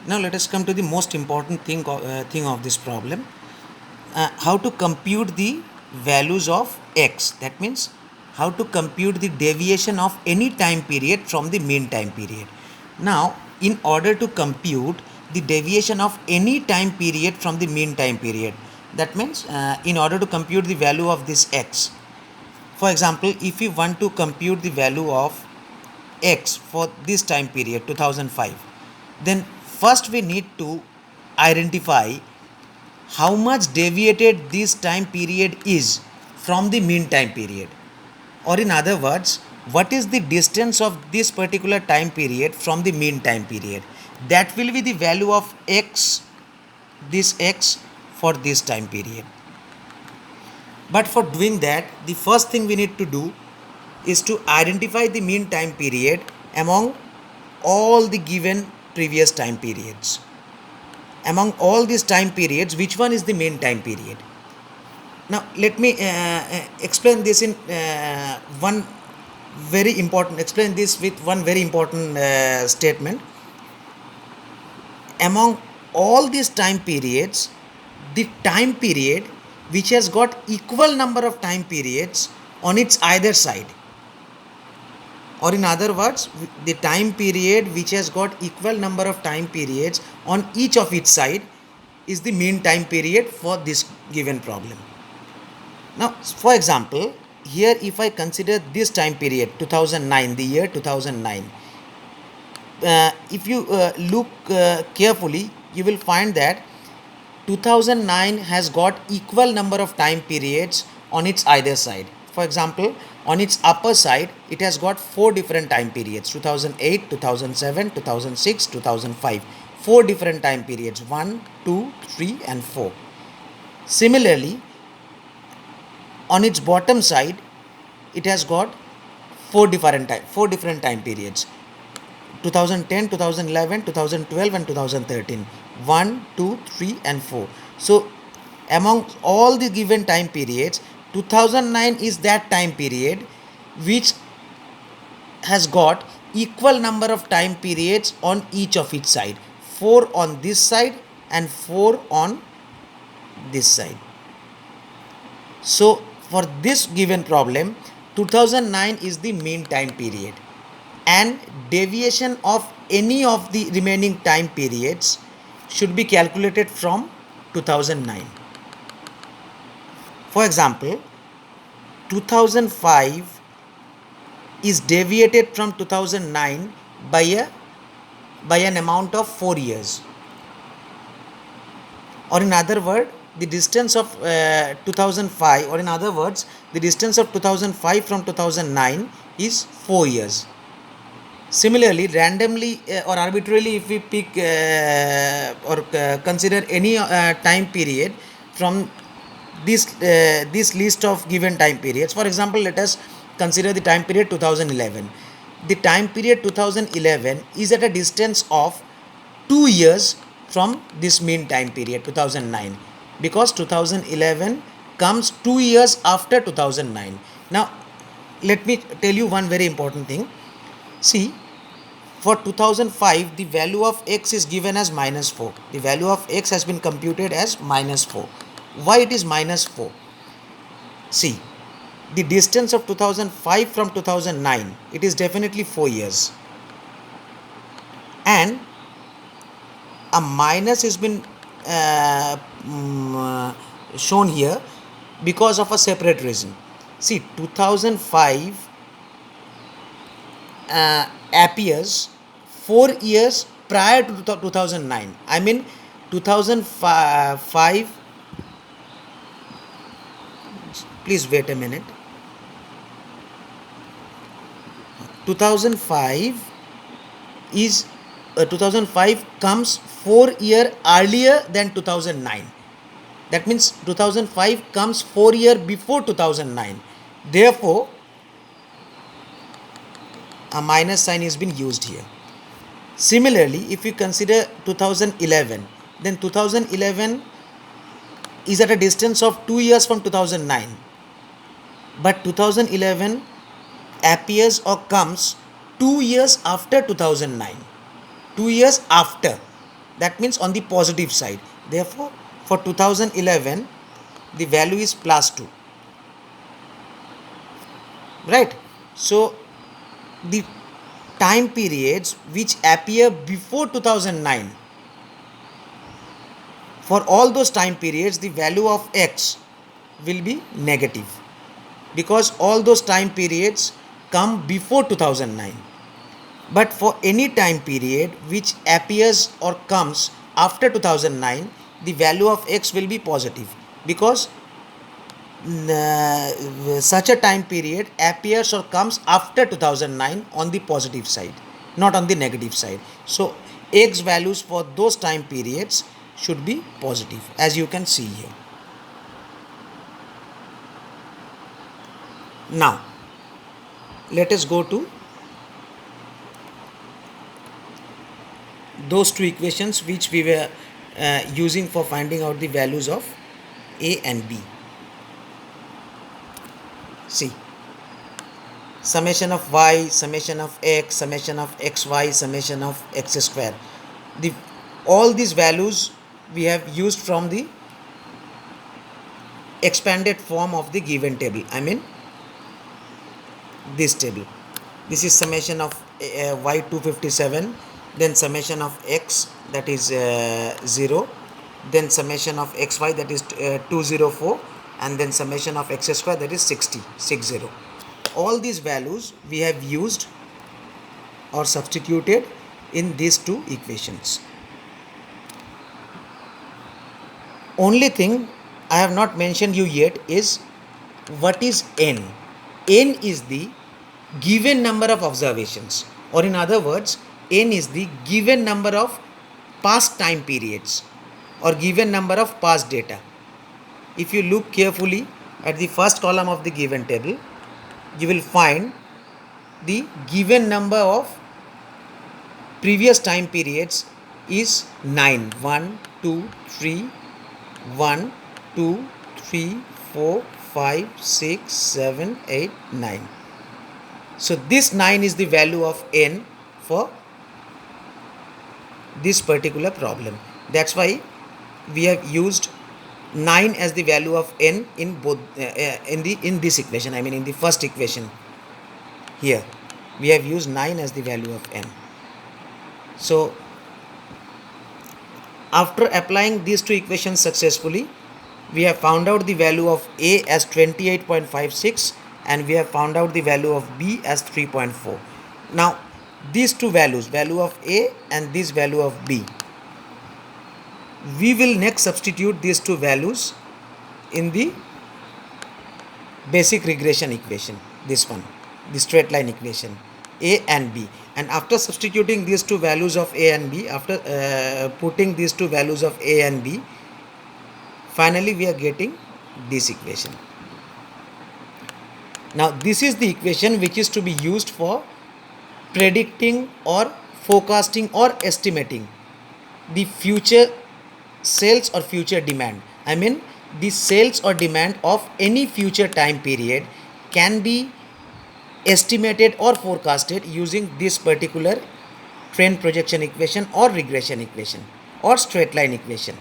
Now let us come to the most important thing of this problem. How to compute the values of x. That means how to compute the deviation of any time period from the mean time period. Now, in order to compute the deviation of any time period from the mean time period, that means in order to compute the value of this x. For example, if we want to compute the value of x for this time period 2005, then first we need to identify how much deviated this time period is from the mean time period, or in other words, what is the distance of this particular time period from the mean time period. That will be the value of x, this x, for this time period. But for doing that, the first thing we need to do is to identify the mean time period among all the given previous time periods. Among all these time periods, which one is the mean time period? Now, let me explain this in one very important. Explain this with one very important statement. Among all these time periods, the time period which has got equal number of time periods on its either side, or in other words, the time period which has got equal number of time periods on each of its side is the mean time period for this given problem. Now, for example, here if I consider this time period 2009, the year 2009, if you look carefully, you will find that 2009 has got equal number of time periods on its either side. For example, on its upper side, it has got 4 different time periods: 2008, 2007, 2006, 2005. 4 different time periods: 1, 2, 3, and 4. Similarly, on its bottom side, it has got 4 different time periods: 2010, 2011, 2012, and 2013. 1, 2, 3, and 4. So, among all the given time periods, 2009 is that time period which has got equal number of time periods on each of its side. 4 on this side and 4 on this side. So, for this given problem, 2009 is the mean time period, and deviation of any of the remaining time periods should be calculated from 2009. For example, 2005 is deviated from 2009 by an amount of 4 years, or in other words, the distance of 2005, or in other words, the distance of 2005 from 2009 is 4 years. Similarly, randomly or arbitrarily, if we pick or consider any time period from this list of given time periods, for example, let us consider the time period 2011. The time period 2011 is at a distance of 2 years from this mean time period 2009, because 2011 comes 2 years after 2009. Now, let me tell you one very important thing. See, for 2005, the value of x is given as minus 4. The value of x has been computed as minus 4. Why it is minus 4? See, the distance of 2005 from 2009, it is definitely 4 years. And a minus has been shown here because of a separate reason. See, 2005 appears 4 years prior to 2009. I mean 2005, please wait a minute. 2005 is 2005 comes 4 years earlier than 2009. That means 2005 comes 4 years before 2009. Therefore, a minus sign is being used here. Similarly, if you consider 2011, then 2011 is at a distance of 2 years from 2009. But 2011 appears or comes 2 years after 2009. 2 years after. That means on the positive side. Therefore, for 2011, the value is plus 2. Right? So, the time periods which appear before 2009, for all those time periods, the value of x will be negative, because all those time periods come before 2009. But for any time period which appears or comes after 2009, the value of x will be positive, because such a time period appears or comes after 2009 on the positive side, not on the negative side. So x values for those time periods should be positive, as you can see here. Now let us go to those two equations which we were using for finding out the values of a and b. See, summation of y, summation of x, summation of xy, summation of x square. All these values we have used from the expanded form of the given table. I mean this table. This is summation of y 257, then summation of x, that is 0, then summation of xy, that is 204, and then summation of x square, that is 60. All these values we have used or substituted in these two equations. Only thing I have not mentioned you yet is what is n. N is the given number of observations, or in other words, n is the given number of past time periods or given number of past data. If you look carefully at the first column of the given table, you will find the given number of previous time periods is 9. 1, 2, 3, 1, 2, 3, 4, 5, 6, 7, 8, 9. So this 9 is the value of n for this particular problem. That's why we have used 9 as the value of n in both in this equation. I mean in the first equation here we have used 9 as the value of n. So after applying these two equations successfully, we have found out the value of a as 28.56 and we have found out the value of b as 3.4. Now these two values, value of a and this value of b, we will next substitute these two values in the basic regression equation, this one, the straight line equation, a and b. And after substituting these two values of a and b, after putting these two values of a and b, finally we are getting this equation. Now this is the equation which is to be used for predicting or forecasting or estimating the future sales or future demand. I mean the sales or demand of any future time period can be estimated or forecasted using this particular trend projection equation or regression equation or straight line equation.